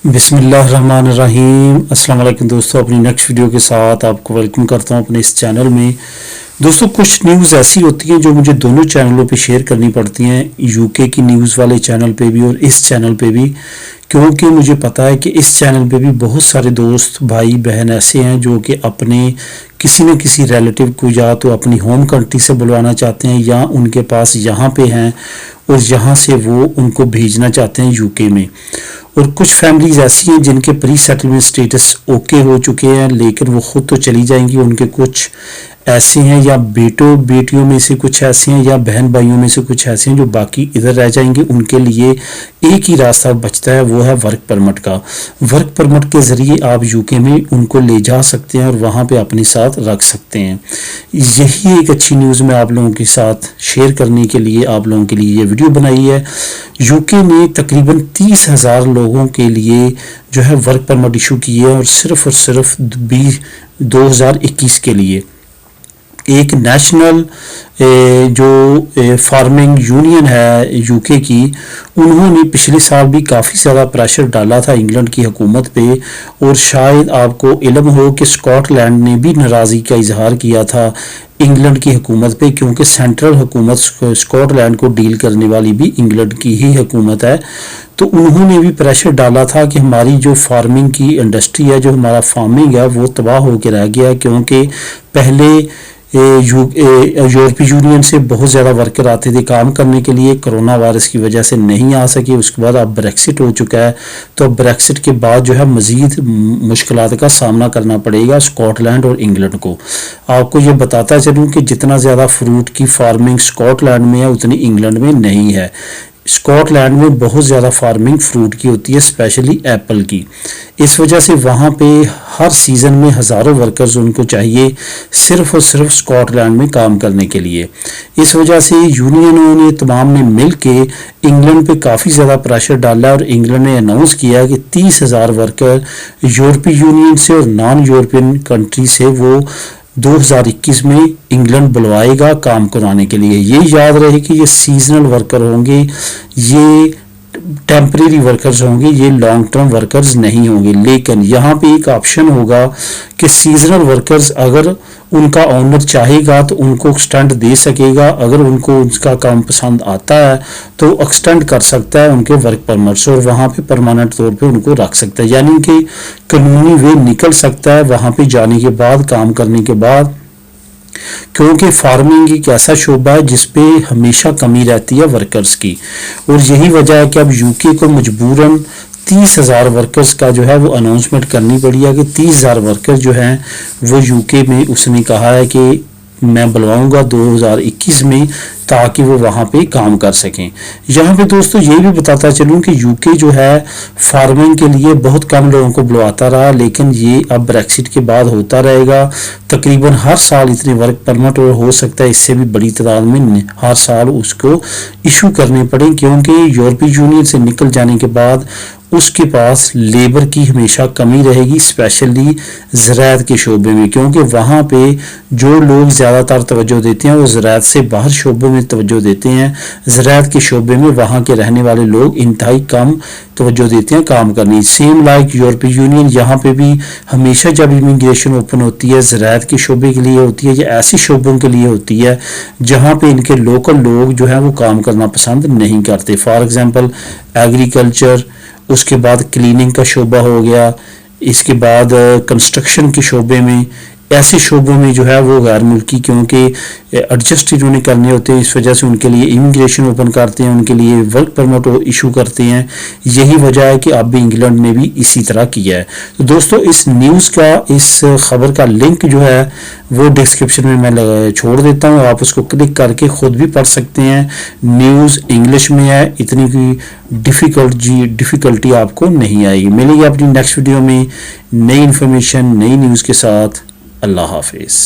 بسم اللہ الرحمن الرحیم۔ السلام علیکم دوستو، اپنی نیکسٹ ویڈیو کے ساتھ آپ کو ویلکم کرتا ہوں اپنے اس چینل میں۔ دوستو کچھ نیوز ایسی ہوتی ہیں جو مجھے دونوں چینلوں پہ شیئر کرنی پڑتی ہیں، یو کے کی نیوز والے چینل پہ بھی اور اس چینل پہ بھی، کیونکہ مجھے پتا ہے کہ اس چینل پہ بھی بہت سارے دوست بھائی بہن ایسے ہیں جو کہ اپنے کسی نہ کسی ریلیٹیو کو یا تو اپنی ہوم کنٹری سے بلوانا چاہتے ہیں یا ان کے پاس یہاں پہ ہیں اور یہاں سے وہ ان کو بھیجنا چاہتے ہیں یو کے میں۔ اور کچھ فیملیز ایسی ہیں جن کے پری سیٹلمنٹ سٹیٹس اوکے ہو چکے ہیں لیکن وہ خود تو چلی جائیں گی، ان کے کچھ ایسے ہیں یا بیٹیوں میں سے کچھ ایسے ہیں یا بہن بھائیوں میں سے کچھ ایسے ہیں جو باقی ادھر رہ جائیں گے۔ ان کے لیے ایک ہی راستہ بچتا ہے، وہ ہے ورک پرمٹ کا۔ ورک پرمٹ کے ذریعے آپ یو کے میں ان کو لے جا سکتے ہیں اور وہاں پہ اپنے ساتھ رکھ سکتے ہیں۔ یہی ایک اچھی نیوز میں آپ لوگوں کے ساتھ شیئر کرنے کے لیے آپ لوگوں کے لیے یہ ویڈیو بنائی ہے۔ یو کے نے تقریباً 30,000 لوگوں کے لیے جو ہے ورک پرمٹ ایشو کیے اور صرف 2021 کے لیے ایک نیشنل جو فارمنگ یونین ہے یو کے کی، انہوں نے پچھلے سال بھی کافی زیادہ پریشر ڈالا تھا انگلینڈ کی حکومت پہ، اور شاید آپ کو علم ہو کہ اسکاٹ لینڈ نے بھی ناراضی کا اظہار کیا تھا انگلینڈ کی حکومت پہ، کیونکہ سینٹرل حکومت اسکاٹ لینڈ کو ڈیل کرنے والی بھی انگلینڈ کی ہی حکومت ہے۔ تو انہوں نے بھی پریشر ڈالا تھا کہ ہماری جو فارمنگ کی انڈسٹری ہے، جو ہمارا فارمنگ ہے، وہ تباہ ہو کے رہ گیا، کیونکہ پہلے یورپی یونین سے بہت زیادہ ورکر آتے تھے کام کرنے کے لیے، کرونا وائرس کی وجہ سے نہیں آ سکے۔ اس کے بعد اب بریکسٹ ہو چکا ہے، تو اب بریکسٹ کے بعد جو ہے مزید مشکلات کا سامنا کرنا پڑے گا اسکاٹ لینڈ اور انگلینڈ کو۔ آپ کو یہ بتاتا چلوں کہ جتنا زیادہ فروٹ کی فارمنگ اسکاٹ لینڈ میں ہے اتنی انگلینڈ میں نہیں ہے۔ اسکاٹ لینڈ میں بہت زیادہ فارمنگ فروٹ کی ہوتی ہے، اسپیشلی ایپل کی۔ اس وجہ سے وہاں پہ ہر سیزن میں ہزاروں ورکرز ان کو چاہیے صرف اور صرف اسکاٹ لینڈ میں کام کرنے کے لیے۔ اس وجہ سے یونینوں نے تمام نے مل کے انگلینڈ پہ کافی زیادہ پریشر ڈالا اور انگلینڈ نے اناؤنس کیا کہ 30,000 ورکر یورپی یونین سے اور نان یورپین کنٹری سے وہ 2021 میں انگلینڈ بلوائے گا کام کرانے کے لیے۔ یہ یاد رہے کہ یہ سیزنل ورکر ہوں گے، یہ ٹیمپریری ورکرز ہوں گے، یہ لانگ ٹرم ورکرز نہیں ہوں گے۔ لیکن یہاں پہ ایک آپشن ہوگا کہ سیزنل ورکرز اگر ان کا اونر چاہے گا تو ان کو ایکسٹینڈ دے سکے گا، اگر ان کو اس کا کام پسند آتا ہے تو ایکسٹینڈ کر سکتا ہے ان کے ورک پرمٹس اور وہاں پہ پرماننٹ طور پہ ان کو رکھ سکتا ہے، یعنی کہ قانونی وے نکل سکتا ہے وہاں پہ جانے کے بعد، کام کرنے کے بعد، کیونکہ فارمنگ ایک ایسا شعبہ ہے جس پہ ہمیشہ کمی رہتی ہے ورکرز کی، اور یہی وجہ ہے کہ اب یو کے کو مجبوراً 30,000 ورکرز کا جو ہے وہ اناؤنسمنٹ کرنی پڑی ہے کہ 30,000 ورکر جو ہیں وہ یو کے میں اس نے کہا ہے کہ میں بلواؤں گا 2021 میں، تاکہ وہ وہاں پہ کام کر سکیں۔ یہاں پہ دوستو یہ بھی بتاتا چلوں کہ یو کے جو ہے فارمنگ کے لیے بہت کم لوگوں کو بلواتا رہا، لیکن یہ اب بریکسٹ کے بعد ہوتا رہے گا۔ تقریباً ہر سال اتنے ورک پرمٹ، اور ہو سکتا ہے اس سے بھی بڑی تعداد میں ہر سال اس کو ایشو کرنے پڑیں، کیونکہ یورپی یونین سے نکل جانے کے بعد اس کے پاس لیبر کی ہمیشہ کمی رہے گی، اسپیشلی زراعت کے شعبے میں، کیونکہ وہاں پہ جو لوگ زیادہ تر توجہ دیتے ہیں وہ زراعت سے باہر شعبوں میں توجہ دیتے ہیں۔ زراعت کے شعبے میں وہاں کے رہنے والے لوگ انتہائی کم توجہ دیتے ہیں کام کرنے۔ سیم لائک یورپی یونین، یہاں پہ بھی ہمیشہ جب امیگریشن اوپن ہوتی ہے زراعت کے شعبے کے لیے ہوتی ہے یا ایسی شعبوں کے لیے ہوتی ہے جہاں پہ ان کے لوکل لوگ جو ہیں وہ کام کرنا پسند نہیں کرتے۔ فار ایگزامپل ایگریکلچر، اس کے بعد کلیننگ کا شعبہ ہو گیا، اس کے بعد کنسٹرکشن کے شعبے میں، ایسے شعبوں میں جو ہے وہ غیر ملکی کیونکہ ایڈجسٹ انہوں نے کرنے ہوتے ہیں، اس وجہ سے ان کے لیے امیگریشن اوپن کرتے ہیں، ان کے لیے ورک پرمٹ ایشو کرتے ہیں۔ یہی وجہ ہے کہ اب بھی انگلینڈ نے بھی اسی طرح کیا ہے۔ تو دوستو اس نیوز کا، اس خبر کا لنک جو ہے وہ ڈسکرپشن میں چھوڑ دیتا ہوں، آپ اس کو کلک کر کے خود بھی پڑھ سکتے ہیں۔ نیوز انگلش میں ہے، اتنی کوئی ڈیفیکلٹی آپ کو نہیں آئے گی۔ ملے گی اپنی نیکسٹ ویڈیو میں نئی انفارمیشن، نئی نیوز کے ساتھ۔ اللہ حافظ۔